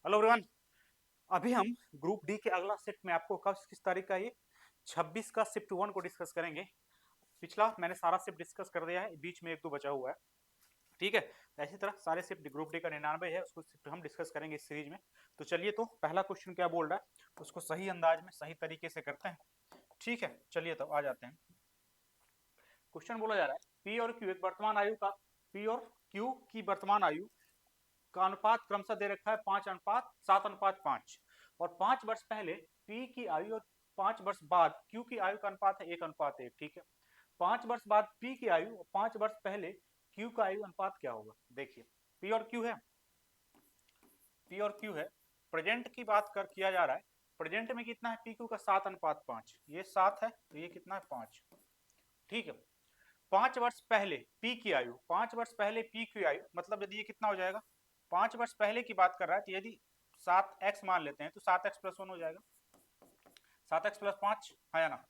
Hello everyone. अभी हम group D के अगला सेट में आपको कब किस तारीख का ये 26 का शिफ्ट 1 को डिस्कस करेंगे। पिछला मैंने सारा शिफ्ट डिस्कस कर दिया है, बीच में एक दो बचा हुआ है। ठीक है, तो इसी तरह सारे शिफ्ट ग्रुप डी का 99 है, उसको शिफ्ट हम डिस्कस करेंगे इस सीरीज में। तो चलिए, तो पहला क्वेश्चन क्या बोल रहा है उसको सही अंदाज में सही तरीके से करते हैं। ठीक है, चलिए तो आ जाते हैं। क्वेश्चन बोला जा रहा है पी और क्यू एक वर्तमान आयु का, पी और क्यू की वर्तमान आयु का अनुपात क्रमशः दे रखा है 5:7:5 और 5 वर्ष पहले पी की आयु और 5 वर्ष बाद क्यू की आयु का अनुपात है 1:1। ठीक है, 5 वर्ष बाद पी की आयु और 5 वर्ष पहले क्यू का आयु अनुपात क्या होगा। देखिए, पी और क्यू है, पी और क्यू है, प्रेजेंट की बात कर किया जा रहा है। प्रेजेंट में कितना है, पी क्यू का 7:5, ये 7 है तो ये कितना है 5। ठीक है, 5 वर्ष पहले पी की आयु, 5 वर्ष पहले पी की आयु मतलब यदि ये कितना हो जाएगा, 5 वर्ष पहले की बात कर रहा है तो यदि 7x मान लेते हैं तो 7x+1 हो जाएगा। 7x+5 है या ना,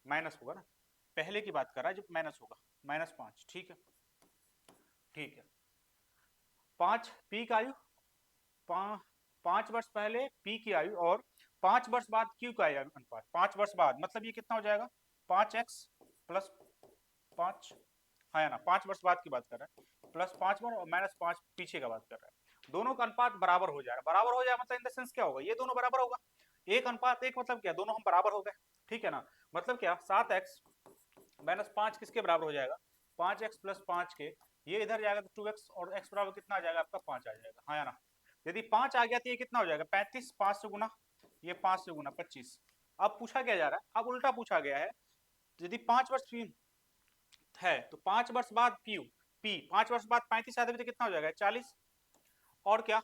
माइनस होगा ना, पहले की बात कर रहा है जब माइनस होगा, -5। ठीक है, ठीक है, 5 पी की आयु, 5 वर्ष पहले पी की आयु और 5 वर्ष बाद क्यू का आयु अनुपात, 5 वर्ष बाद मतलब ये कितना हो जाएगा 5x+5 है ना, 5 वर्ष बाद की बात कर रहा है, +5 बार और -5 पीछे का बात कर रहा है। दोनों का अनुपात बराबर हो जाएगा, बराबर हो जाए मतलब इन द सेंस क्या होगा, ये दोनों बराबर होगा, 1:1 मतलब क्या, दोनों हम बराबर हो गए। ठीक है ना, मतलब क्या 7x-5 किसके बराबर हो जाएगा, 5x+5 के, ये इधर जाएगा तो 2x और x बराबर कितना आ जाएगा आपका 5 आ जाएगा, हाँ या ना। यदि 5 आ गया तो ये कितना हो जाएगा 35, 5 से गुना, ये 5 से गुना 25। अब पूछा क्या जा रहा है, अब उल्टा पूछा गया है, यदि 5 वर्ष है तो 5 वर्ष बाद क्यू, पी 5 वर्ष बाद 35 आदमी तो कितना हो जाएगा 40, और क्या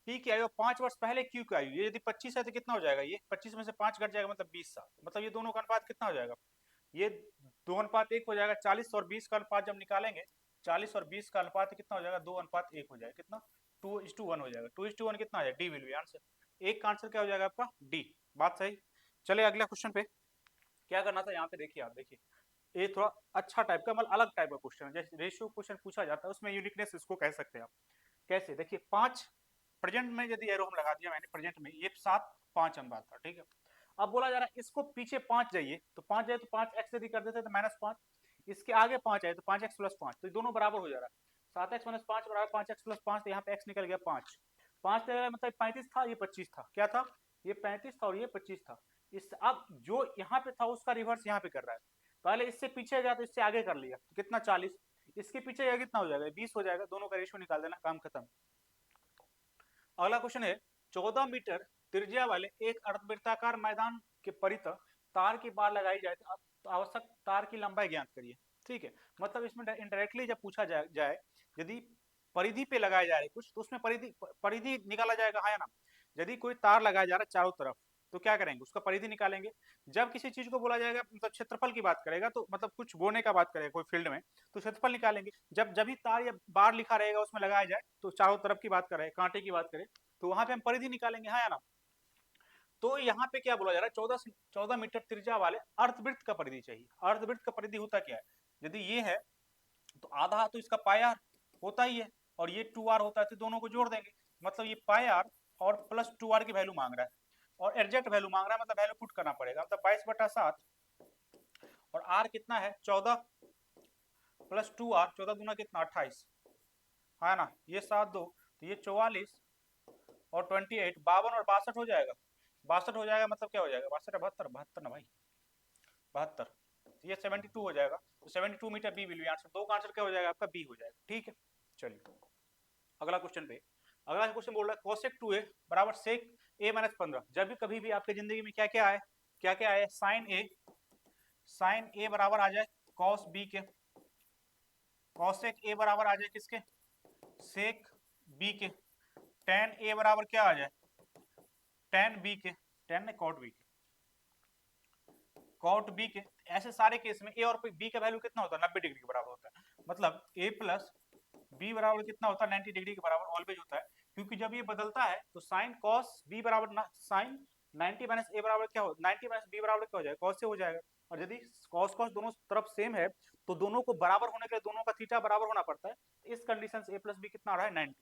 पी की आयु 5 वर्ष पहले क्यू की आयु, ये यदि 25 है तो कितना हो जाएगा, ये 25 में से 5 घट जाएगा मतलब 20 साल, मतलब ये दोनों का अनुपात कितना हो जाएगा, ये 2:1 हो जाएगा। 40 और 20 का अनुपात जब निकालेंगे, 40 और 20 का अनुपात कितना हो जाएगा, 2:1 हो जाएगा, कितना 2:1 हो जाएगा। 2:1 कितना हो जाएगा, डी विल बी आंसर, एक का आंसर क्या हो जाएगा आपका डी। बात सही। चले अगला क्वेश्चन पे, क्या करना था यहाँ पे देखिए, आप देखिए ये थोड़ा अच्छा टाइप का मतलब अलग टाइप का क्वेश्चन है, जैसे रेशियो क्वेश्चन पूछा जाता है उसमें यूनिकनेस इसको कह सकते हैं आप। कैसे, देखिए 5 प्रेजेंट में यदि एरो हम लगा दिया मैंने, प्रेजेंट में ये 7:5 अनुपात था। ठीक है, अब बोला जा रहा है इसको पीछे 5 जाइए तो 5 जाए तो 5x यदि कर देते तो -5, इसके आगे 5 आए तो 5x+5, तो दोनों बराबर हो जा रहा है। 7x - 5 बराबर 5x+5, तो यहाँ पे x निकल गया 5, 5 मतलब 35 था, ये 25 था, क्या था ये 35 था और ये 25 था। इस अब जो यहाँ पे था उसका रिवर्स यहाँ पे कर रहा है, पहले इससे पीछे गया तो इससे आगे कर लिया तो कितना 40, इसके पीछे गया कितना हो जाएगा 20 हो जाएगा, दोनों का रेशियो निकाल देना, काम खत्म। अगला क्वेश्चन है 14 मीटर त्रिज्या वाले एक अर्धवृत्ताकार मैदान के परितः तार की बार लगाई जाए तो आवश्यक तार की लंबाई ज्ञात करिए। ठीक है, मतलब इसमें इनडायरेक्टली जब पूछा जाए यदि परिधि पे लगाया जा रहा है कुछ तो उसमें परिधि परिधि निकाला जाएगा, हाँ या ना। यदि कोई तार लगाया जा रहा है चारों तरफ तो क्या करेंगे, उसका परिधि निकालेंगे। जब किसी चीज को बोला जाएगा मतलब क्षेत्रफल की बात करेगा तो मतलब कुछ बोने का बात करेगा कोई फील्ड में तो क्षेत्रफल निकालेंगे। जब भी तार या बार लिखा रहेगा उसमें लगाया जाए तो चारों तरफ की बात करें, कांटे की बात करें तो वहां पे हम परिधि निकालेंगे, हाँ या ना। तो यहाँ पे क्या बोला जा रहा है, 14 मीटर त्रिज्या वाले अर्धवृत्त का परिधि चाहिए। अर्धवृत्त का परिधि होता क्या है, यदि ये है तो आधा तो इसका पाई आर होता ही है और ये 2r होता है, तो दोनों को जोड़ देंगे, मतलब ये पाई आर और +2r की वैल्यू मांग रहा है और एग्जैक्ट वैल्यू मांग रहा है, मतलब वैल्यू पुट करना पड़ेगा, मतलब 22/7 और r कितना है 14 +2r, 14 दूना कितना 28, है ना, ये 7 2 तो ये 44 और 28 52 और 62 हो जाएगा, 62 हो जाएगा, मतलब क्या हो जाएगा 62 72 72 ना भाई 72, तो ये 72 हो जाएगा, तो 72 metre B will be answer, दो का आंसर क्या हो जाएगा आपका बी हो जाएगा। ठीक है, चलिए अगला क्वेश्चन पे, अगला क्वेश्चन बोल रहा है कोसेक 2a बराबर सेक a-15। जब भी कभी भी आपके जिंदगी में क्या क्या आए, साइन ए बराबर आ जाए कॉस बी के, कॉसेक ए बराबर आ जाए किसके, सेक बी के, टेन ए बराबर क्या आ जाए, टेन बी के, टेन ने कॉट बी के, कॉट बी के, ऐसे सारे केस में ए और बी का वैल्यू कितना होता है 90 डिग्री के बराबर होता है, मतलब ए प्लस बी बराबर कितना होता है 90 डिग्री के बराबर ऑलवेज होता है, क्योंकि जब ये बदलता है तो साइन कॉस बी बराबर साइन 90 माइनस ए बराबर क्या हो 90 माइनस बी बराबर क्या हो जाएगा कॉस से हो जाएगा, और यदि कॉस कॉस दोनों तरफ सेम है तो दोनों को बराबर होने के लिए दोनों का थीटा बराबर होना पड़ता है, इस कंडीशन से ए प्लस बी कितना आ रहा है 90।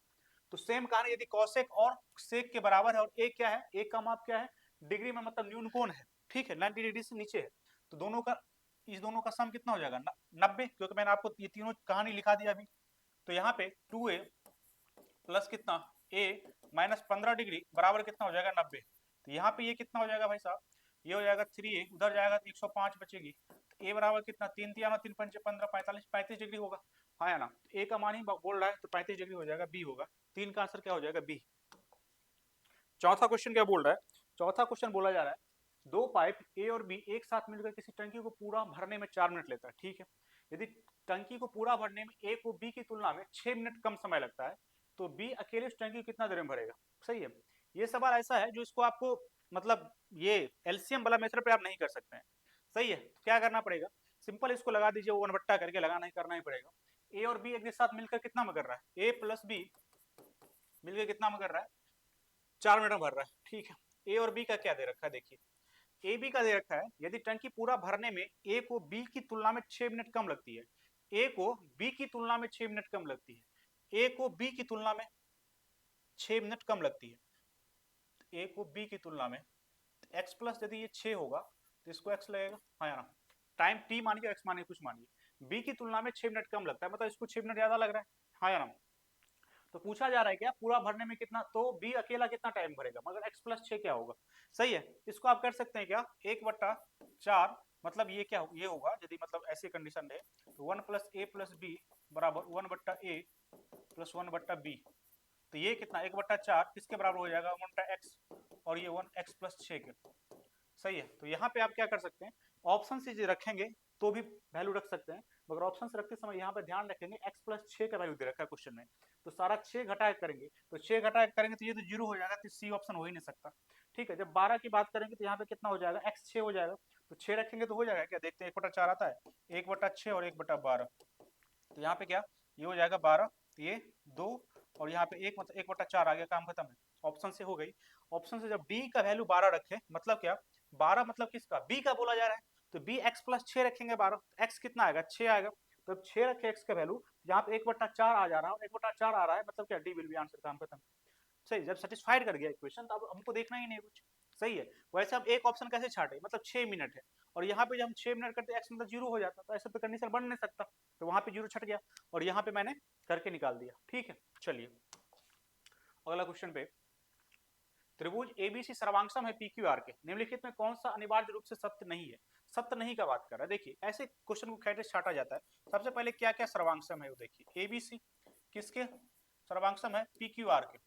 तो सेम कहानी, यदि कॉसेक और सेक के बराबर है और ए क्या है, ए का माप क्या है, डिग्री में मतलब न्यून कोण है, ठीक है, 90 डिग्री से नीचे है, तो दोनों का, इस दोनों का सम कितना हो जाएगा 90, क्योंकि मैंने आपको ये तीनों कहानी लिखा दिया अभी। तो यहाँ पे 2a प्लस कितना a माइनस 15 डिग्री बराबर कितना हो जाएगा 90। तो यहाँ पे ये कितना हो जाएगा भाई साहब, ये हो जाएगा 3a, उधर जाएगा तो 105 बचेगी, तो a बराबर कितना, 3 3 3 5 15 45 35 डिग्री होगा, हाँ या ना। a का मान ही बोल रहा है तो 35 डिग्री हो जाएगा, b होगा, 3 का आंसर क्या हो जाएगा b। चौथा क्वेश्चन क्या बोल रहा है, चौथा क्वेश्चन बोला जा रहा है दो पाइप ए और बी एक साथ मिलकर किसी टंकी को पूरा भरने में 4 मिनट लेता है, ठीक है। यदि टंकी को पूरा भरने में ए को बी की तुलना में 6 मिनट कम समय लगता है, तो बी अकेले उस टंकी को कितना देर में भरेगा। सही है, ये सवाल ऐसा है जो इसको आपको मतलब ये एलसीएम वाला मेथड पे आप नहीं कर सकते हैं। सही है, तो क्या करना पड़ेगा, सिंपल इसको लगा दीजिए, वन बट्टा करके लगाना ही करना ही पड़ेगा। ए और बी एक साथ मिलकर कितना में कर रहा है, ए प्लस बी मिलकर कितना में कर रहा है, 4 मिनट में भर रहा है, ठीक है। ए और बी का क्या दे रखा है, देखिए ए बी का दे रखा है यदि टंकी पूरा भरने में ए को बी की तुलना में 6 मिनट कम लगती है, ए को बी की तुलना में 6 मिनट कम लगती है, ए को बी की तुलना में 6 मिनट कम लगती है, ए को बी की तुलना में एक्स प्लस, यदि ये 6 होगा तो इसको एक्स लगेगा, हाँ या ना, टाइम टी मानिए एक्स मानिए कुछ मानिए, बी की तुलना में 6 मिनट कम लगता है, मतलब इसको 6 मिनट ज्यादा लग रहा है, हाँ या ना। तो पूछा जा रहा है क्या पूरा भरने में कितना, तो बी अकेला कितना टाइम भरेगा, मगर x प्लस 6 क्या होगा। सही है, इसको आप कर सकते हैं क्या, 1/4, मतलब ये क्या ये होगा, यदि मतलब ऐसी कंडीशन है तो 1 प्लस ए प्लस बी बराबर 1/a प्लस 1/b, तो ये कितना 1/4 किसके बराबर हो जाएगा 1/x, और ये 1x प्लस 6 के। सही है, तो यहाँ पे आप क्या कर सकते हैं, ऑप्शन से रखेंगे तो भी वैल्यू रख सकते हैं, मगर ऑप्शन से रखते समय यहाँ पे ध्यान रखेंगे x प्लस 6 का वैल्यू दे रखा है क्वेश्चन में, तो सारा 6 घटा करेंगे, तो 6 घटा करेंगे तो ये तो जीरो हो जाएगा, तो सी ऑप्शन हो ही नहीं सकता। ठीक है, जब 12 की बात करेंगे तो यहाँ पे कितना हो जाएगा, x 6 हो जाएगा, तो 6 रखेंगे तो हो जाएगा क्या, देखते हैं 1/4 आता है, 1/6 और 1/12, तो यहाँ पे क्या ये हो जाएगा 12, ये 2 और यहाँ पे 1 मतलब 1/4 आ गया, काम खत्म है, ऑप्शन से हो गई। ऑप्शन से जब डी का वैल्यू 12 रखे, मतलब क्या 12 मतलब किसका, बी का बोला जा रहा है, तो बी एक्स प्लस 6 रखेंगे 12, एक्स कितना आएगा 6 आएगा, तो 6 रखे एक्स का वैल्यू, यहाँ पे 1/4 आ जा रहा है, 1/4 आ रहा है, मतलब क्या डी विल बी आंसर, काम खत्म। सही, जब सेटिस्फाइड कर गया इक्वेशन तो अब हमको देखना ही नहीं कुछ। सही है, वैसे हम एक ऑप्शन कैसे छाटे, मतलब 6 मिनट है, और यहाँ पे जब हम 6 मिनट करते एक्स मतलब जीरो हो जाता, तो ऐसा तो कंडीशन बन नहीं सकता, तो वहां पे जीरो छट गया, और यहाँ पे मैंने करके निकाल दिया। ठीक है, चलिए अगला क्वेश्चन पे, त्रिभुज एबीसी सर्वांगसम है पीक्यूआर के, निम्नलिखित में कौन सा अनिवार्य रूप से सत्य नहीं है। सत्य नहीं का बात कर रहा है, देखिए ऐसे क्वेश्चन को कैसे छाटा जाता है, सबसे पहले क्या क्या सर्वांगसम है वो देखिए, एबीसी किसके सर्वांगसम है, पीक्यूआर के।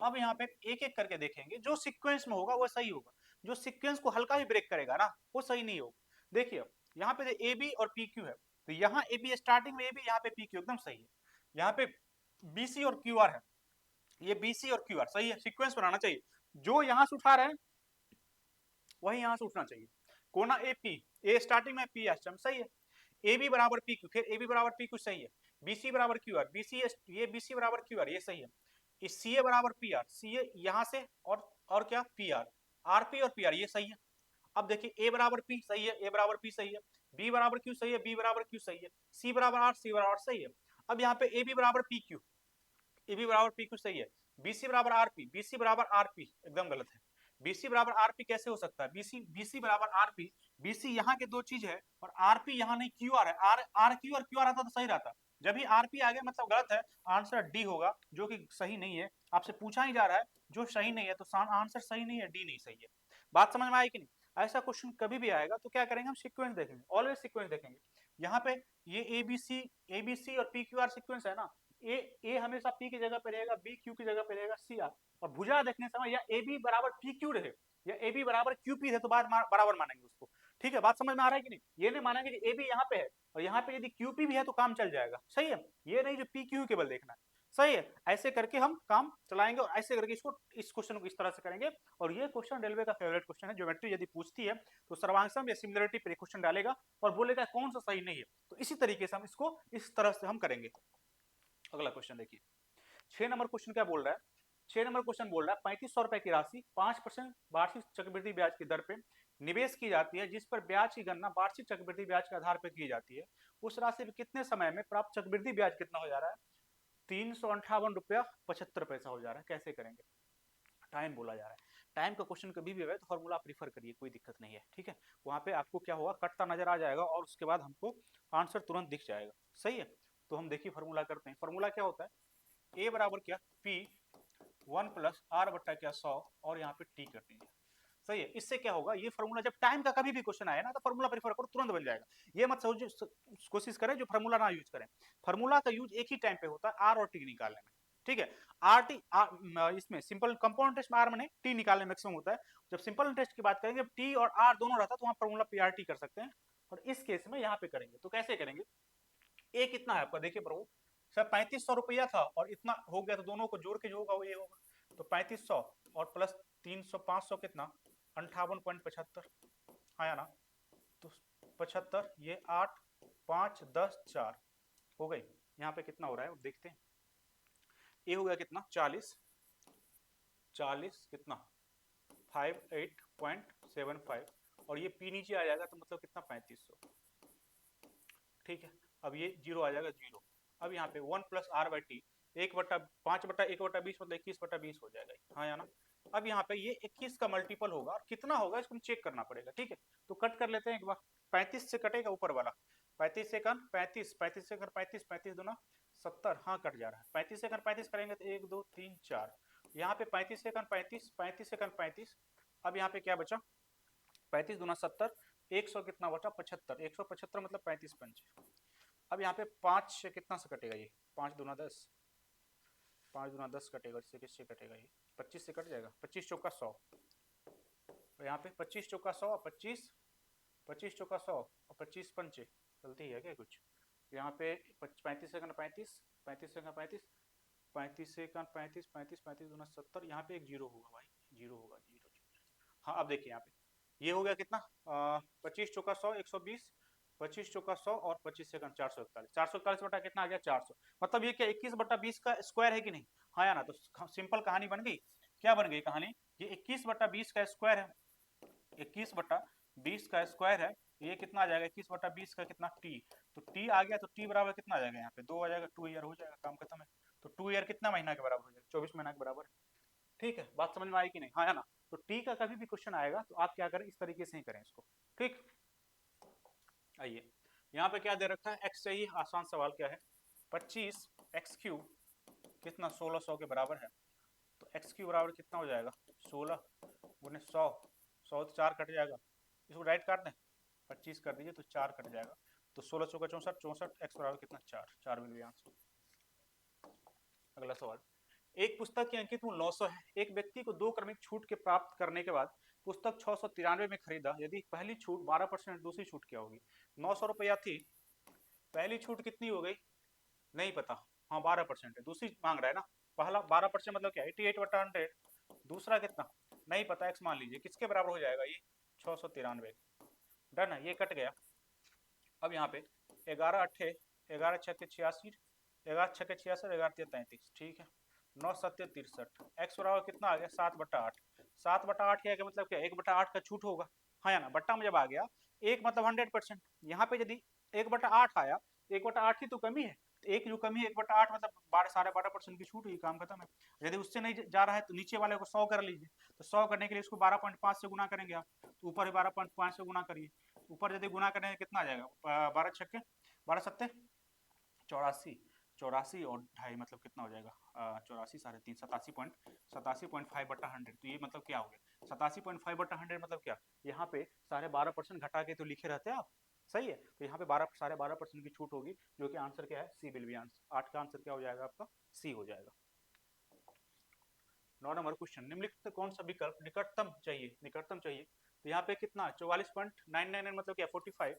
अब यहाँ पे एक एक करके देखेंगे, जो सीक्वेंस में होगा वो सही होगा, जो सीक्वेंस को हल्का भी ब्रेक करेगा ना वो सही नहीं होगा। देखिए यहाँ पे ए बी और पी क्यू है, तो यहाँ ए बी स्टार्टिंग में ए बी, यहाँ पे पी क्यू एकदम सही है, यहाँ पे बी सी और क्यू आर है, ये बी सी और क्यू आर सही है, सीक्वेंस बनाना चाहिए, जो यहाँ से उठा रहे हैं वही यहाँ से उठना चाहिए। कोना ए पी, ए स्टार्टिंग में पी एस सही है, ए बी बराबर पी क्यू, फिर ए बी बराबर पी क्यू सही है, बी सी बराबर क्यू आर, बी सी ये बी सी बराबर क्यू आर ये सही है, इस सी ए बराबर पी आर, सी ए यहाँ से और क्या पी आर पी और पी आर ये सही है। अब देखिए ए बराबर पी सही है, ए बराबर पी सही है, बी बराबर क्यू सही है, बी बराबर क्यू सही है, सी बराबर आर, सी बराबर सही है। अब यहाँ पे ए बी बराबर पी क्यू, ए बी बराबर पी क्यू सही है, बी सी बराबर आर पी, बी सी बराबर आर पी एकदम गलत है, बी सी बराबर आर पी कैसे हो सकता है, बी सी बराबर आर पी, बी सी यहाँ के दो चीज है और आर पी यहाँ नहीं, क्यू आर है, आर क्यू और क्यू आर आता तो सही रहता, जब भी आर पी आ गया मतलब गलत है, आंसर डी होगा जो कि सही नहीं है, आपसे पूछा ही जा रहा है जो सही नहीं है, तो आंसर सही नहीं है, डी नहीं सही है। बात समझ में आई कि नहीं, ऐसा क्वेश्चन कभी भी आएगा तो क्या करेंगे हम सीक्वेंस देखेंगे, ऑलवेज सीक्वेंस देखेंगे। यहाँ पे ये एबीसी और पी क्यू आर सीक्वेंस है ना, ए हमेशा पी की जगह पे रहेगा, बी क्यू की जगह पे रहेगा, सी आर, और भुजा देखने समय या ए बी बराबर पी क्यू रहे या ए बी बराबर क्यू पी है तो बात बराबर मानेंगे उसको। ठीक है, बात समझ में आ रहा है कि नहीं, ये नहीं मानेंगे कि ए बी यहाँ पे है और यहाँ पे यदि क्यू पी भी है तो काम चल जाएगा। सही है, ये नहीं जो पी क्यू केवल देखना है। सही है, ऐसे करके हम काम चलाएंगे और ऐसे करके इसको इस क्वेश्चन को इस तरह से करेंगे। और ये क्वेश्चन रेलवे का फेवरेट क्वेश्चन है, ज्योमेट्री यदि पूछती है तो सर्वांगसम या सिमिलरिटी पे क्वेश्चन डालेगा और बोलेगा कौन सा सही नहीं है, तो इसी तरीके से हम इसको इस तरह से हम करेंगे। अगला क्वेश्चन देखिए, 6 नंबर क्वेश्चन क्या बोल रहा है, 6 नंबर क्वेश्चन बोल रहा है 3500 रुपए की राशि 5% वार्षिक चक्रवृद्धि ब्याज की दर पे निवेश की जाती है, जिस पर ब्याज की गणना वार्षिक चक्रवृद्धि ब्याज के आधार पर की जाती है, उस राशि पे कितने समय में प्राप्त चक्रवृद्धि ब्याज कितना हो जा रहा है। ₹358.75 हो जा रहा है। कैसे करेंगे? टाइम बोला जा रहा है। टाइम का क्वेश्चन कभी भी है तो फॉर्मूला आप प्रीफर करिए, कोई दिक्कत नहीं है, ठीक है। वहाँ पे आपको क्या होगा, कटता नजर आ जाएगा और उसके बाद हमको आंसर तुरंत दिख जाएगा, सही है। तो हम देखिए फॉर्मूला करते हैं। फॉर्मूला क्या होता है, ए बराबर क्या, पी 1+r/100 और यहाँ पे टी कर दीजिए, सही है। इससे क्या होगा, ये फॉर्मूला जब टाइम का कभी भी क्वेश्चन आए ना तो फॉर्मूला प्रेफर करो, तुरंत बन जाएगा। ये मत सोचो, कोशिश करें जो फॉर्मूला ना यूज करें। फॉर्मूला का यूज एक ही टाइम पे होता है, आर और टी निकालने में, ठीक है। आर टी इसमें सिंपल कंपाउंड टेस्ट में आर मैंने टी निकालने मैक्सिमम होता है। जब सिंपल टेस्ट की बात करेंगे, टी और आर दोनों रहता है तो वहां फॉर्मूला पी आर टी कर सकते हैं। और इस केस में यहाँ पे करेंगे तो कैसे करेंगे, ए कितना है आपका, देखिए प्रभु सर 3500 रुपया था और इतना हो गया तो दोनों को जोड़ के जो होगा वो ये होगा। तो 3500 और प्लस 300 500 कितना, 58.75 आया ना। तो 75 ये 8 5 10 4 हो गई। यहाँ पे कितना हो रहा है देखते हैं। ए हो गया कितना 40 40 कितना 58.75 और ये पी नीचे आ जाएगा तो मतलब कितना 3500, ठीक है। अब ये जीरो आ जाएगा जीरो। अब यहाँ पे 1+r/t 1/5/1/20 मतलब 21/20 हो जाएगा, हाँ या ना। अब यहाँ पे ये 21 का मल्टीपल होगा और कितना होगा इसको चेक करना पड़ेगा, ठीक है। तो कट कर लेते हैं एक बार, 35 से कटेगा ऊपर वाला, 35 से 35 35 से 35 35 दूना 70, हाँ कट जा रहा है। 35 से 35 करेंगे तो 1 2 3 4, यहाँ पे 35 से 35 35 से 35। अब यहाँ पे क्या बचा, 35 दूना 70, 100 कितना बचा 75, 175 मतलब 35 पंचे। अब यहाँ पे 5 से कितना से कटेगा, ये 5 दूना 10, 5 दूना 10 कटेगा, इससे किससे कटेगा, ये 25 से कट जाएगा, 25 चौका 100। और यहाँ पे 25 चौका 100 और 25 25 चौका 100 और 25 पंचे, गलती है क्या कुछ यहाँ पे, 35 सेकंड 35 35 सेकंड 35 35 सेकंड 35 35 35 दूना 70, यहाँ पे एक जीरो होगा भाई, जीरो होगा, जीरो जीरो। हाँ अब देखिए यहाँ पे ये हो गया कितना, 25 चौका 100 120, 25 चौका 100 और 25 सेकंड 441, 441 बटा कितना आ गया 400, मतलब ये क्या 21/20 का स्क्वायर है कि नहीं, हाँ या ना। तो सिंपल कहानी बन गई, क्या बन गई कहानी, ये 21/20 का स्क्वायर है, 21/20 का स्क्वायर है। ये कितना आ जाएगा 21/20 का कितना टी, तो टी आ गया तो टी बराबर कितना आ जाएगा, यहाँ पे 2 आ जाएगा, 2 ईयर हो जाएगा, काम खत्म है। तो 2 ईयर कितना महीना के बराबर हो जाएगा, 24 महीना के बराबर, ठीक है। बात समझ में आई कि नहीं, हाँ है ना। तो टी का कभी भी क्वेश्चन आएगा तो आप क्या करें, इस तरीके से ही करें इसको, ठीक। आइए यहाँ पे क्या दे रखा है, एक्स चाहिए, आसान सवाल क्या है, 25 एक्स क्यूब कितना 1600 के बराबर है। तो एक्स क्यूब बराबर कितना हो जाएगा 16 गुने 100, 100 तो 4 कट जाएगा, इसको राइट काट दें, 25 कर दीजिए तो 4 कट जाएगा। तो 16 चौका 64 64, एक्स बराबर कितना 4, 4 मिल गया आंसर। अगला सवाल, एक पुस्तक की अंकित मूल्य 900 है, एक व्यक्ति को 2 क्रमिक छूट के प्राप्त करने के बाद पुस्तक 693 में खरीदा, यदि पहली छूट 12% दूसरी छूट क्या होगी। 900 रुपया थी, पहली छूट कितनी हो गई नहीं पता, हाँ 12% है, दूसरी मांग रहा है ना, पहला 12% मतलब क्या 88/100, दूसरा कितना नहीं पता, एक्स मान लीजिए, किसके बराबर हो जाएगा ये 693, डन है, ये कट गया। अब यहाँ पे 11 अट्ठे 11 छक्के 86, 11 छक्के 66, 11 33, ठीक है। 9 7 63, एक्स बराबर कितना आ गया 7/8, 7/8 क्या मतलब क्या 1/8 का छूट होगा, हाँ या ना। बट्टा में जब आ गया एक मतलब 100%, यहाँ पे यदि 1/8 आया, 1/8 की तो कमी है, एक जो कमी है 1/8 मतलब 12.5% की छूट हुई, काम खत्म है। यदि उससे नहीं जा रहा है तो नीचे वाले को 100 कर लीजिए, तो 100 करने के लिए इसको 12.5 से गुना करेंगे आप, तो ऊपर 12.5 से गुना करिए, ऊपर यदि गुना करेंगे कितना आ जाएगा 12 छक्के 12 सत्ते 84, 84 और ढाई मतलब कितना हो जाएगा 84 3.5 87.5/100, तो ये मतलब क्या हो गया 87.5/100 मतलब क्या, यहाँ पे 12.5% घटा के तो लिखे रहते हैं आप, सही है। तो यहाँ पे 12.5% की छूट होगी, जो कि आंसर क्या है सी विल बी आंसर, 8 का आंसर क्या हो जाएगा आपका सी हो जाएगा। 9 नंबर क्वेश्चन, निम्नलिखित कौन सा विकल्प निकटतम चाहिए, निकटतम चाहिए, तो यहाँ पे कितना 44.999 मतलब क्या 45,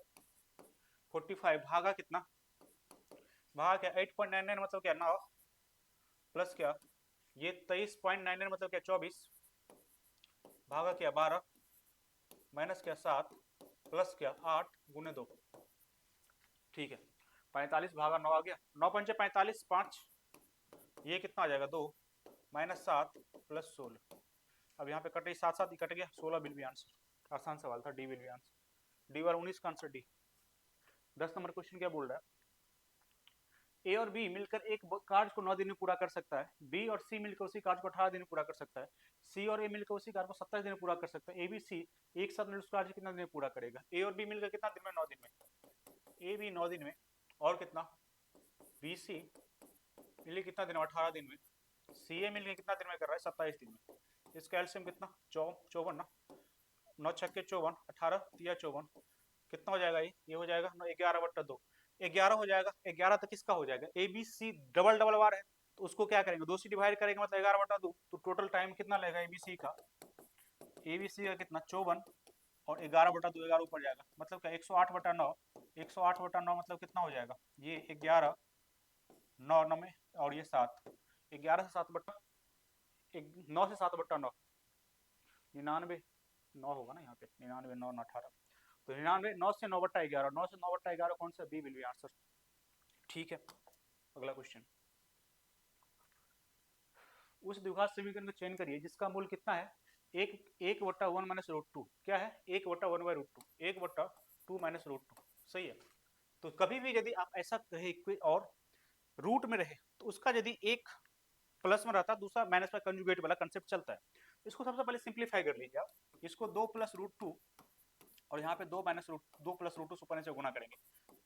45 भागा कितना, भागा क्या 8.99 मतलब क्या 9, प्लस क्या ये 23.99 मतलब क्या 24, भागा क्या 12, माइनस क्या 7, प्लस क्या 8 गुने 2, ठीक है। 45 भागा 9 आ गया, 9 पंचे 45, 5, ये कितना आ जाएगा 2, माइनस 7 प्लस 16। अब यहाँ पे कट रही 7 7 ही कट गया, 16 बिल भी आंसर, आसान सवाल था, D will be answer, D वाला 19 का आंसर डी। 10 नंबर क्वेश्चन क्या बोल रहा है, ए और बी मिलकर एक कार्य को 9 दिन में पूरा कर सकता है, बी और सी मिलकर उसी कार्य को 18 दिन में पूरा कर सकता है, सी और ए मिलकर उसी कार्य को 27 दिन में पूरा कर सकता है, ए बी सी एक साथ मिलकर उस कार्य को कितना दिन में पूरा करेगा? ए और बी मिलकर कितना दिन में? 9 दिन में। ए बी 9 दिन में, और कितना? बी सी मिलकर कितना दिन में? 18 दिन में। सी ए मिलकर कितना दिन में कर रहा है? 27 दिन में। इसका एलसीएम कितना? 54 ना, 9 छक्के 54, 18 तिया 54, कितना हो जाएगा? ये हो जाएगा 11/2, 11 हो जाएगा। 11 तक किसका हो जाएगा? A B C double double बार है, तो उसको क्या करेंगे? 2 से डिवाइड करेंगे, मतलब 11/2, तो टोटल टाइम कितना लगेगा एबीसी का? एबीसी का कितना? 54, और 11/2 11 ऊपर जाएगा, मतलब क्या? 108/9, 108/9 मतलब कितना हो जाएगा? ये 11, 9 9 में, और ये 7, 11 से 7 बटा 9 से 7/9, 99, 9 होगा ना यहाँ पे, 99 9 18, तो 99 9 से 9/11, 9 से 9/11 कौन सा? B will be answer. ठीक है, अगला क्वेश्चन। उस द्विघात समीकरण को चयन करिए जिसका मूल कितना है? 1/1 माइनस रूट 2, क्या है? 1/1/√2, 1/2 माइनस रूट 2, सही है। तो कभी भी यदि आप ऐसा कहे और रूट में रहे, तो उसका यदि एक प्लस में रहता, दूसरा माइनस में, कंजुगेट वाला कंसेप्ट चलता है। इसको सबसे पहले सिंप्लीफाई कर लीजिए आप। इसको 2 + √2, और यहाँ पे 2 + √2 सुपर से गुना करेंगे,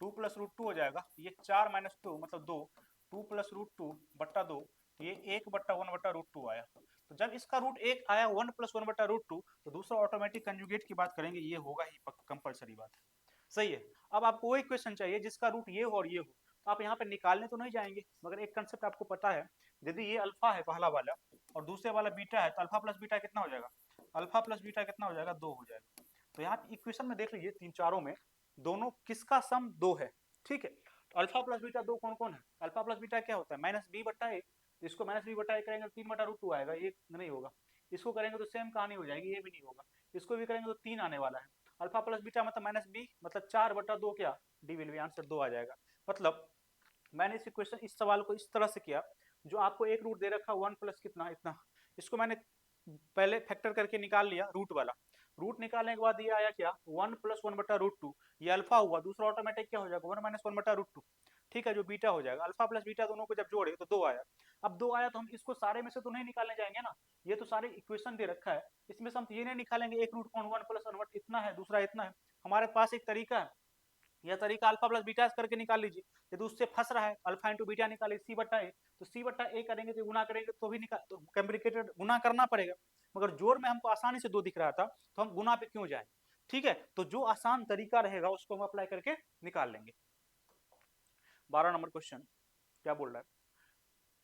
2 + √2 हो जाएगा, ये 4 - 2 मतलब 2, 2 + √2 बट्टा 2, ये 1/1/√2 आया। तो जब इसका रूट 1 आया 1 + 1/√2, तो दूसरा ऑटोमेटिक कंजुगेट की बात करेंगे, ये होगा ही कंपलसरी बात है, सही है। अब आपको वही क्वेश्चन चाहिए जिसका रूट ये हो और ये हो, तो आप यहाँ पे निकालने तो नहीं जाएंगे, मगर एक कंसेप्ट आपको पता है, यदि ये अल्फा है पहला वाला और दूसरे वाला बीटा है, तो अल्फा प्लस बीटा कितना हो जाएगा? अल्फा प्लस बीटा कितना हो जाएगा? 2 हो जाएगा। तो यहाँ इक्वेशन में देख लीजिए, तीन चारों में दोनों किसका सम 2 है, ठीक है। तो अल्फा प्लस बीटा 2 कौन कौन है? अल्फा प्लस बीटा क्या होता है? -b/a, इसको -b/a करेंगे तो 3/√2 आएगा, ये नहीं होगा। इसको करेंगे तो सेम कहानी हो जाएगी, ये भी नहीं होगा। इसको भी करेंगे तो 3 आने वाला है। अल्फा प्लस बीटा मतलब -b मतलब 4/2, क्या? डी विल बी आंसर 2 आ जाएगा। मतलब मैंने इस इक्वेशन, इस सवाल को इस तरह से किया, जो आपको एक रूट दे रखा 1 प्लस कितना, इतना, इसको मैंने पहले फैक्टर करके निकाल लिया रूट वाला। रूट निकालने के बाद ये आया क्या? 1 + 1/√2, ये अल्फा हुआ, दूसरा ऑटोमेटिक क्या हो जाएगा? 1 - 1/√2, ठीक है, जो बीटा हो जाएगा। अल्फा प्लस बीटा दोनों को जब जोड़े तो 2 आया। अब 2 आया तो हम इसको सारे में से तो नहीं निकालने जाएंगे ना, ये तो सारे इक्वेशन दे रखा है, इसमें से हम ये नहीं निकालेंगे एक रूट कौन 1 + 1 इतना है, दूसरा इतना है। हमारे पास एक तरीका है, यह तरीका अल्फा प्लस बीटा करके निकाल लीजिए। यदि उससे फंस रहा है अल्फा इंटू बीटा निकालिए, c/a, तो c/a करेंगे तो गुना करेंगे तो भी निकाल, तो कॉम्प्लिकेटेड गुना करना पड़ेगा, मगर जोड़ में हमको आसानी से 2 दिख रहा था, तो हम गुना पे क्यों जाए, ठीक है। तो जो आसान तरीका रहेगा उसको हम अप्लाई करके निकाल लेंगे। 12 नंबर क्वेश्चन क्या बोल रहा है?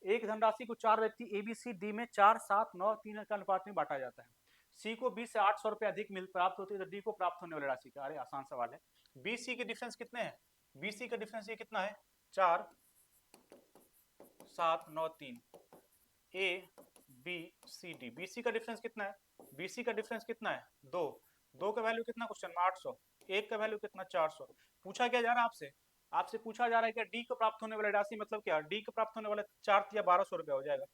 एक धनराशि को 4 व्यक्ति ए बी सी डी में 4 7 9 3 के अनुपात में बांटा जाता है। सी को बी से 800 रुपए अधिक मिल प्राप्त होती है, तो डी को प्राप्त होने वाली राशि का, अरे आसान सवाल है। बी सी के डिफरेंस कितने हैं? बी सी का डिफरेंस ये कितना है? 4 7 9 3, A B C D. B C का डिफरेंस कितना है? बी सी का डिफरेंस कितना है? 2, 2 का वैल्यू कितना क्वेश्चन में? 800, एक का वैल्यू कितना? 400। पूछा क्या जा रहा है आपसे? आपसे पूछा जा रहा है कि डी को प्राप्त होने वाली राशि, मतलब क्या? डी को प्राप्त होने वाला 4 या 1200 रुपया हो जाएगा,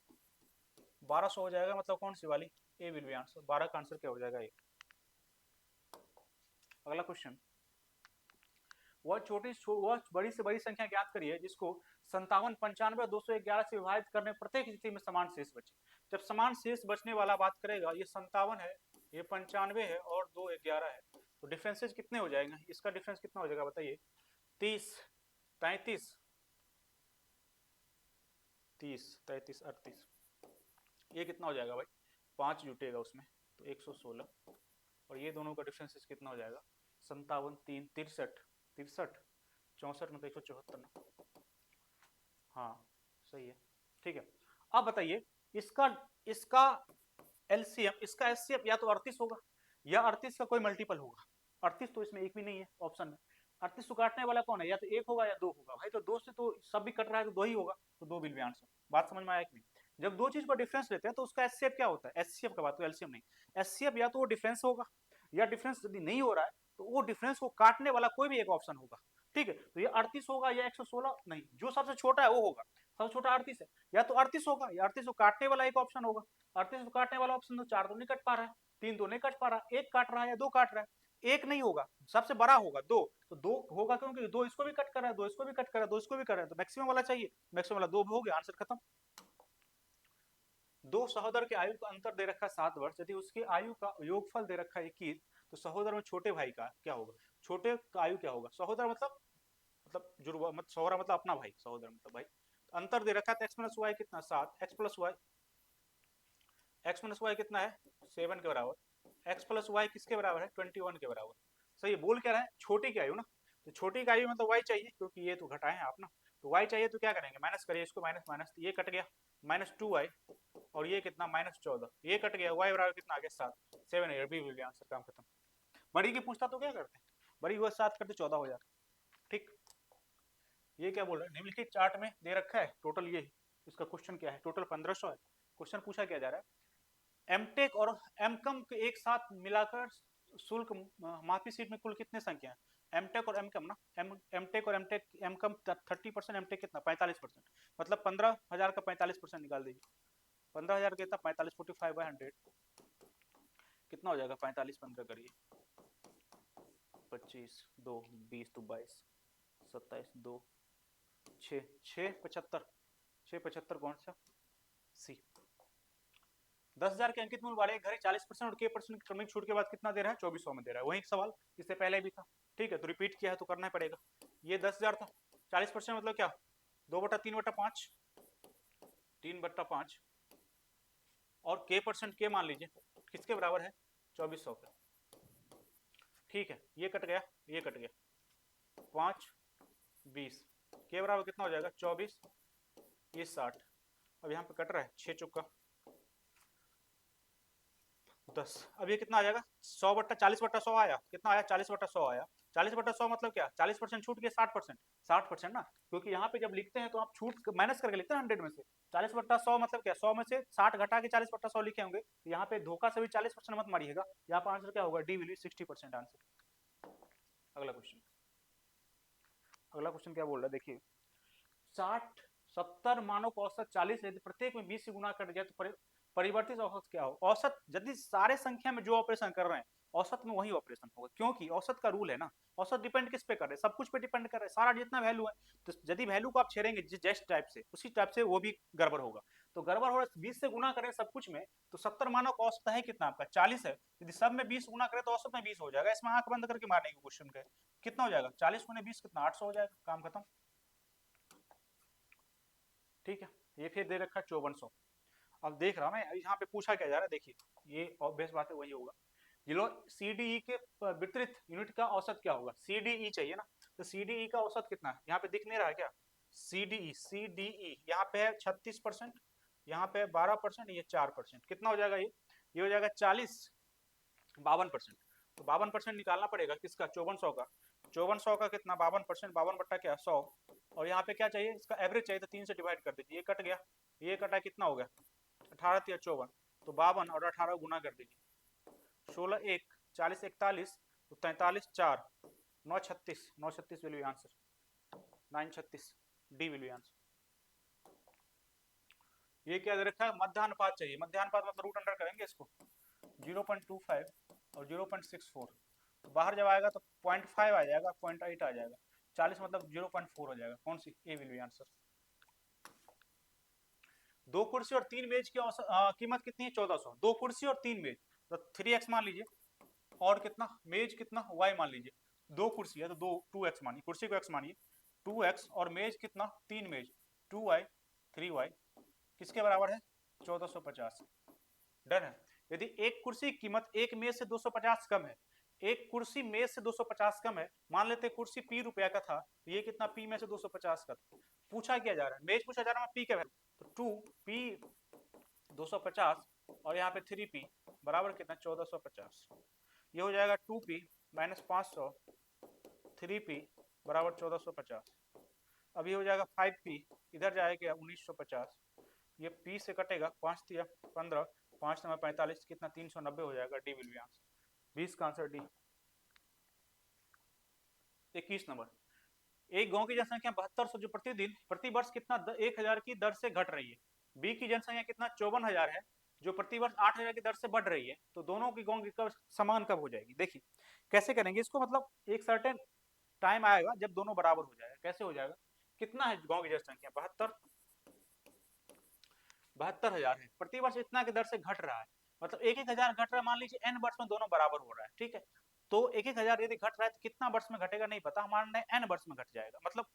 1200 हो जाएगा, मतलब कौन सी वाली? ए विल बी आंसर। 12 का आंसर क्या हो जाएगा? ए। अगला क्वेश्चन, वह बड़ी से बड़ी संख्या ज्ञात करिए जिसको 57 95 211 से विभाजित करने प्रत्येक स्थिति में समान शेष बचे। जब समान शेष बचने वाला बात करेगा, ये 57 है, ये 95 है, और 2 11 है, तो डिफरेंसेस कितने हो जाएंगे? इसका डिफरेंस कितना हो जाएगा बताइए? 30 33 30 33 38, ये कितना हो जाएगा भाई? 5 जुटेगा उसमें, तो 116, और ये दोनों का डिफरेंस कितना हो जाएगा? 57 3 63 63 64 में, तो 174 ना, हाँ सही है, ठीक है। अब बताइए, इसका इसका एलसीएम, इसका एचसीएफ या तो 38 होगा या 38 का कोई मल्टीपल होगा। 38 तो इसमें एक भी नहीं है ऑप्शन में। 38 को काटने वाला कौन है? या तो 1 होगा या 2 होगा भाई, तो 2 से तो सब भी कट रहा है, तो 2 ही होगा, तो 2 विल बी आंसर। बात समझ में आया कि नहीं? जब दो चीज का डिफरेंस लेते हैं तो उसका एचसीएफ क्या होता है? एचसीएफ का बात, तो एलसीएम नहीं। एचसीएफ या तो वो डिफरेंस होगा, या डिफरेंस यदि नहीं हो रहा है तो वो डिफरेंस को काटने वाला कोई भी एक ऑप्शन होगा, ठीक है। तो ये 38 होगा या 116 नहीं, जो सबसे छोटा है वो होगा, सबसे छोटा 38 है, या तो 38 होगा या 38 को काटने वाला एक ऑप्शन होगा। 38 को काटने वाला ऑप्शन तो 4 तो नहीं कट पा रहा है, 3 तो नहीं कट पा रहा, 1 काट रहा है या 2 काट रहा है, एक नहीं होगा, सबसे बड़ा होगा दो, तो दो होगा क्योंकि दो इसको भी कट कर रहा है, दो इसको भी कट कर रहा है, दो इसको भी कर रहा है, तो मैक्सिमम वाला चाहिए, मैक्सिमम वाला दो हो गया, आंसर खत्म। दो सहोदर के आयु का अंतर दे रखा है 7 वर्ष, यदि उसकी आयु का योगफल दे रखा है 21, तो सहोदर में छोटे भाई का क्या होगा, छोटे का आयु क्या होगा, सहोदर मतलब जुड़वा मतलब सहोदर मतलब अपना भाई, सहोदर मतलब भाई, तो अंतर दे रखा है, तो एक्स माइनस वाई कितना 7, एक्स माइनस वाई कितना है 7 के बराबर, एक्स प्लस वाई किसके बराबर है 21 के बराबर। सही बोल क्या रहा है, छोटी की आयु ना, तो छोटी की आयु मतलब वाई चाहिए, क्योंकि ये तो घटाए हैं आप ना, तो वाई चाहिए तो क्या करेंगे, माइनस करिए इसको, माइनस माइनस, ये कट गया, -2y, और ये कितना -14, ये कट गया, y बराबर कितना आ गया 7, 7 है, बी मिल गया, आंसर, काम खत्म। बड़ी की पूछता तो क्या करते हैं, बड़ी वो 7 करते 14 हो जाता। ठीक, ये क्या बोल रहा है, निम्नलिखित चार्ट में दे रखा है टोटल, ये इसका क्वेश्चन क्या है, टोटल 1500 है, क्वेश्चन पूछा क्या जा रहा है, एमटेक और एमकम के एक साथ मिलाकर शुल्क माफी सीट में कुल कितने संख्या है, एमटेक और एमकम ना, एमटेक और एमटेक एमकम 30%, एमटेक कितना 45%, मतलब 15,000 का 45% निकाल दीजिए, 15,000 कितना 45, 45/100 कितना हो जाएगा, 45 15 करिए, 25 2 20 तो 22, 27 2 6 6 75, 6 75 कौन सा, सी। 10,000 के अंकित मूल्य वाले घड़ी 40% और k% क्रमिक छूट के बाद कितना दे रहा है, 2400 में दे रहा है, वही सवाल इससे पहले भी था। ठीक है, तो रिपीट किया है तो करना पड़ेगा। ये 10,000 था, 40% मतलब क्या, 2/3/5, 3/5, और k% के मान लीजिए किसके बराबर है, 2400 के। ठीक है, ये कट गया, ये कट गया, 5 20 के बराबर कितना हो जाएगा 24, ये 60, अब यहाँ पे कट रहा है 6 चुका 10, अब ये कितना आ जाएगा 100/40/100 आया, कितना आया 40/100 आया, 40/100 मतलब क्या, 40% छूट के 60%, 60% ना, क्योंकि यहाँ पे जब लिखते हैं तो आप छूट माइनस करके लिखते हैं 100 में से, 40/100 मतलब क्या, 100 में से 60 घटा के 40/100 लिखे होंगे, यहाँ पे धोखा से भी 40% मत मारिएगा, यहाँ पर आंसर क्या होगा, डी वैल्यू 60% आंसर। अगला क्वेश्चन, अगला क्वेश्चन क्या बोल रहा है देखिए, 60 70 मानव को औसत 40 यदि प्रत्येक में 20 से गुना कर दिया तो परिवर्तित औसत क्या हो, औसत यदि सारे संख्या में जो ऑपरेशन कर रहे हैं औसत में वही ऑपरेशन होगा, क्योंकि औसत का रूल है ना, औसत डिपेंड किस पे कर रहे हैं, सब कुछ पे डिपेंड कर रहे हैं, सारा जितना वैल्यू है, तो यदि वैल्यू को आप छेड़ेंगे जिस टाइप से उसी टाइप से वो भी गड़बड़ होगा, तो गड़बड़ हो रहा है 20 से गुना करें सब कुछ में, तो 70 मानव का औसत है कितना आपका 40 है, यदि सब में 20 गुना करें तो औसत में 20 हो जाएगा, इसमें आंख बंद करके मारने की क्वेश्चन का कितना हो जाएगा 40 गुने 20 कितना 800 हो जाएगा, काम खत्म। ठीक है, ये फिर दे रखा है 5400, अब देख रहा मैं यहाँ पे पूछा क्या जा रहा है, देखिए ये ऑब्वियस बात है वही होगा, ये लो सीडीई के वितरित यूनिट का औसत क्या होगा, सीडीई चाहिए ना, तो सीडीई का औसत कितना है, यहाँ पे दिख नहीं रहा है क्या, सीडीई यहाँ पे है 36%, यहाँ पे 12%, ये 4%, कितना हो जाएगा ये हो जाएगा 40 52%, तो 52% निकालना पड़ेगा किसका 5400 का, 5400 का कितना 52%, 52 बट्टा क्या 100, और यहाँ पे क्या चाहिए इसका एवरेज चाहिए, तो 3 से डिवाइड कर दीजिए, ये कट गया, ये कटा कितना हो गया 18 या 54, तो 52 और 18 गुना कर दीजिए, 16 1 40 41, तो 43 4 9 36, 9 36 will be answer, 9 36 D will be answer. ये क्या दे रखा है, मध्यानुपात चाहिए, मध्यानुपात मतलब रूट अंडर करेंगे इसको, 0.25 और 0.64, तो बाहर जब आएगा तो 0.5 आ जाएगा, 0.8 आ जाएगा, 40 मतलब 0.4 हो जाएगा, कौन सी, ए विल बी आंसर। दो कुर्सी और 3 मेज की कीमत कितनी है 1400, दो कुर्सी और 3 मेज, तो 3x मान लीजिए, और कितना मेज कितना y मान लीजिए, दो कुर्सी है तो दो 2x मानिए, कुर्सी को x मानिए 2x, और मेज कितना 3 मेज 2y 3y किसके बराबर है 1450, डन है। यदि एक कुर्सी की कीमत एक मेज से 250 कम है, एक कुर्सी मेज से 250 कम है, मान लेते कुर्सी p रुपया का था, तो ये कितना p में से 250 का था, पूछा क्या जा रहा है, मेज पूछा जा रहा है p का वैल्यू, तो 2p 250 और यहाँ पे 3p बराबर कितना 1450, ये हो जाएगा 2p माइनस 500, 3p बराबर 1450, अब ये हो जाएगा 5p, इधर जाएगा 1950, ये p से कटेगा 5 दिया 15, 5 नंबर 45 कितना 390 हो जाएगा, डी विल बी आंसर, 20 का आंसर डी। 21 नंबर, एक गांव की जनसंख्या 7200 जो प्रतिदिन प्रति वर्ष कितना 1000 की दर से घट रही है, बी की जनसंख्या कितना 54,000 है, जो प्रतिवर्ष 8,000 की दर से बढ़ रही है, तो दोनों की गोंग कब समान कब हो जाएगी? देखिए कैसे करेंगे इसको, मतलब एक सर्टेन टाइम आएगा जब दोनों बराबर हो जाएगा। कैसे हो जाएगा? कितना है गांव की जनसंख्या? 72,000 है, प्रतिवर्ष इतना की दर से घट रहा है, मतलब 1,000 घट रहा है। मान लीजिए n वर्ष में दोनों बराबर हो रहा है, ठीक है, तो 1,000 यदि घट रहा है तो कितना वर्ष में घटेगा नहीं पता, मान रहे n वर्ष में घट जाएगा, मतलब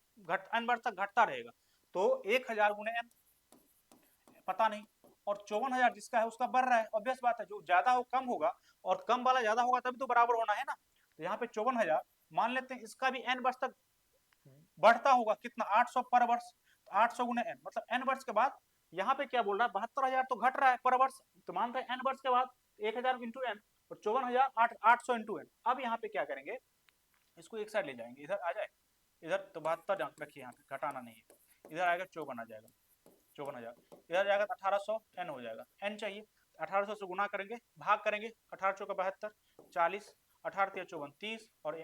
n वर्ष तक घटता रहेगा। तो 1,000 गुने n पता नहीं, और 54,000 जिसका है उसका बढ़ रहा है, ऑब्वियस बात है, जो ज्यादा हो कम होगा और कम वाला ज्यादा होगा तभी तो बराबर होना है ना। तो यहाँ पे 54,000 मान लेते हैं, इसका भी n वर्ष तक बढ़ता होगा, कितना 800 पर वर्ष, 800 गुने n, मतलब n वर्ष के बाद यहाँ पे क्या बोल रहा है 72,000 तो घट रहा है पर वर्ष, तो मान रहे हैं n वर्ष के बाद 1,000 इंटू n और 54,000 800 इंटू n। अब यहाँ पे क्या करेंगे, इसको एक साइड ले जाएंगे, इधर आ जाए, इधर तो 72 रखिए, यहाँ पे घटाना नहीं है, इधर आएगा 54 आ जाएगा, 54,000 इधर जाएगा तो 1800 n हो जाएगा, n चाहिए 1800 से गुना करेंगे, भाग करेंगे, 18 चौका 72, 40, 18 तिया 54, 30 और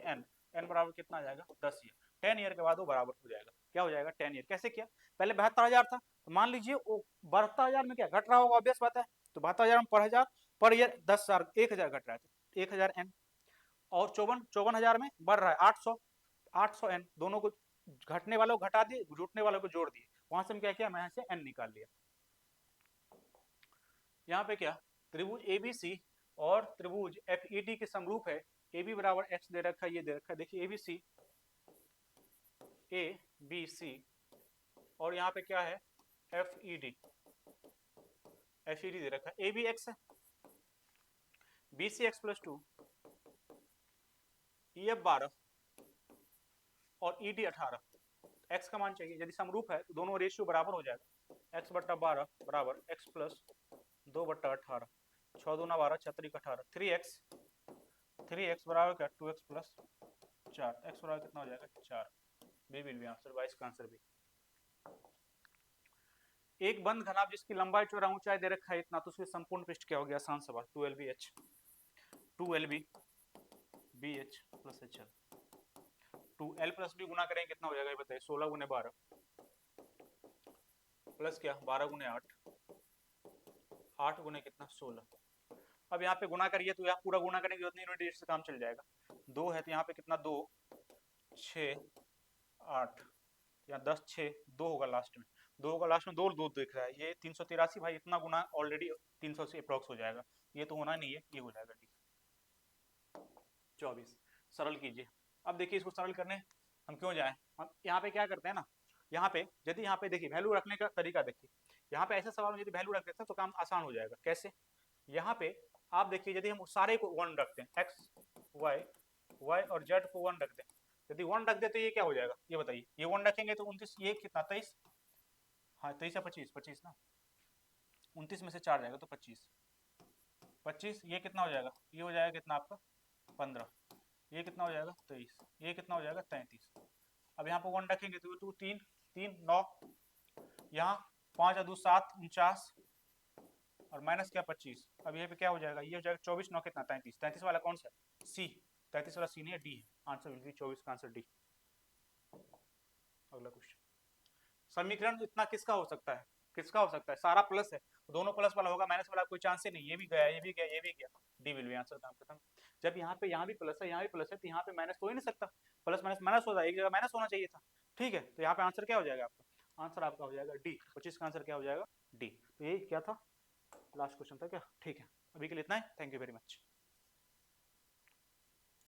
n बराबर कितना आ जाएगा 10 ईयर। 10 ईयर के बाद वो बराबर हो जाएगा। क्या हो जाएगा 10 ईयर? कैसे किया, पहले 72,000 था, तो मान लीजिए वो 72,000 में क्या घट रहा होगा, ऑब्वियस बात है, तो 72,000 में पर हजार पर ईयर 10,000 1,000 घट रहा है, तो 1,000 n, और 54,000 में बढ़ रहा है 800, 800 n, दोनों को घटने वालों को घटा दिए, जुटने वालों को जोड़ दिए, वहां से हम क्या किया, मैं यहाँ से n निकाल लिया। यहाँ पे क्या, त्रिभुज एबीसी और त्रिभुज एफईडी के समरूप है, AB बराबर x दे रखा है, ये दे रखा है, देखिए एबीसी ए बी सी, और यहाँ पे क्या है एफईडी, एफईडी दे रखा है, ए बी एक्स है, B C x plus 2, E F 12 और ई डी 18, एक्स का मान चाहिए, यदि समरूप है तो दोनों रेशियो बराबर हो जाएगा, एक्स बट्टा 12 बराबर एक्स प्लस 2 बट्टा 18, 6 दूना 12 छत्रिक 18, 3x बराबर क्या 2x प्लस 4, x बराबर कितना हो जाएगा 4, बी विल बी आंसर, 22 का आंसर बी। एक बंद घनाभ जिसकी लंबाई चौड़ा ऊंचाई दे रखा है इतना, तो उसके संपूर्ण पृष्ठ क्या हो गया, आसान सवाल, 2lb h plus hl, 2l plus b गुना करेंगे कितना हो जाएगा ये बताइए, 16 गुने 12 प्लस क्या 12 गुने 8, 8 गुने कितना 16। अब यहाँ पे गुना करिए तो यहाँ पूरा गुना करने की जरूरत नहीं, यूनिट डिजिट से काम चल जाएगा, 2 है तो यहाँ पे कितना 2 6 8, यहाँ 10 6 2 होगा लास्ट में, 2 होगा लास्ट में, 2 2 दिख रहा है, ये 383 भाई, इतना गुना ऑलरेडी 300 से अप्रॉक्स हो जाएगा, ये तो होना नहीं है, ये हो जाएगा डी। 24 सरल कीजिए। अब देखिए इसको सरल करने हम क्यों जाएं, हम यहाँ पे क्या करते हैं ना, यहाँ पे यदि यहाँ पे देखिए वैल्यू रखने का तरीका देखिए, यहाँ पे ऐसे सवाल में यदि वैल्यू रख देते हैं तो काम आसान हो जाएगा। कैसे, यहाँ पे आप देखिए यदि हम सारे को 1 रखते हैं, एक्स वाई और जेड को 1 रख दें, यदि 1 रख दे तो ये क्या हो जाएगा, ये बताइए, ये 1 रखेंगे तो 29, ये कितना 23, हाँ 23 या 25, 25 ना, 29 में से 4 जाएगा तो 25, 25 ये कितना हो जाएगा, ये हो जाएगा कितना आपका 15, ये कितना हो जाएगा 23, ये कितना हो जाएगा 33। अब यहाँ पर 1 रखेंगे तो 2 3 3 9, यहाँ 5 और 2 7 49 और माइनस क्या 25। अब ये पे क्या हो जाएगा, ये हो जाएगा 24 9 कितना 33, 33 वाला कौन सा है सी, 33 वाला सी नहीं है डी है, आंसर विल बी 24 का आंसर डी। अगला क्वेश्चन, समीकरण इतना किसका हो सकता है, किसका हो सकता है, सारा प्लस है तो दोनों प्लस वाला होगा, माइनस वाला कोई चांस ही नहीं, ये भी गया ये भी गया ये भी गया, डी विल बी आंसर, काम खत्म। जब यहाँ पे यहाँ भी प्लस है यहाँ भी प्लस है तो यहाँ पे माइनस हो ही नहीं सकता, प्लस माइनस माइनस होता है, एक जगह माइनस होना चाहिए था, ठीक है, तो यहाँ पे आंसर क्या हो जाएगा आपका, आंसर आपका हो जाएगा डी, 25 का आंसर क्या हो जाएगा डी। तो ये क्या था, लास्ट क्वेश्चन था क्या, ठीक है, अभी के लिए इतना है, थैंक यू वेरी मच।